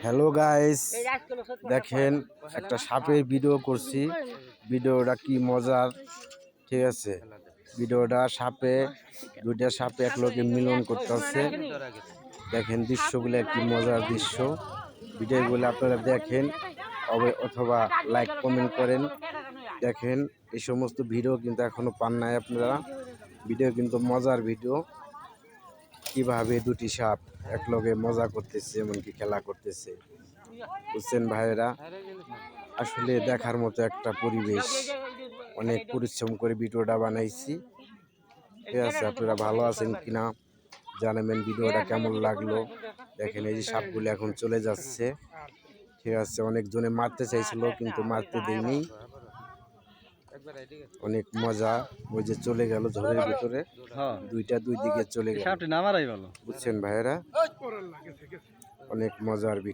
Hello guys, দেখেন একটা সাপের ভিডিও করছি। ভিডিওটা কি মজার, ঠিক আছে। ভিডিওটা দুইটা সাপে এক লগে মিলন করতেছে। দেখেন দৃশ্যগুলো কি মজার দৃশ্য। ভিডিওগুলো আপনারা দেখেন অথবা লাইক কমেন্ট করেন। দেখেন এই সমস্ত ভিডিও কিন্তু এখনো পান নাই আপনারা। ভিডিও কিন্তু মজার ভিডিও, কিভাবে দুটি সাপ একলগে মজা করতেছে, এমনকি খেলা করতেছে, বুঝছেন ভাইয়েরা। আসলে দেখার মতো একটা পরিবেশ। অনেক পরিশ্রম করে ভিডিওটা বানাইছি, ঠিক আছে। আপনারা ভালো আছেন কিনা জানাবেন, ভিডিওটা কেমন লাগলো। দেখেন এই যে সাপগুলো এখন চলে যাচ্ছে, ঠিক আছে। অনেকজনে মারতে চাইছিল কিন্তু মারতে দেয়নি। অনেক মজা, ওই যে চলে গেল ঝড়ের ভিতরে, দুইটা দুই দিকে চলে গেল, বুঝছেন ভাইয়েরা। অনেক মজার ভিডিও।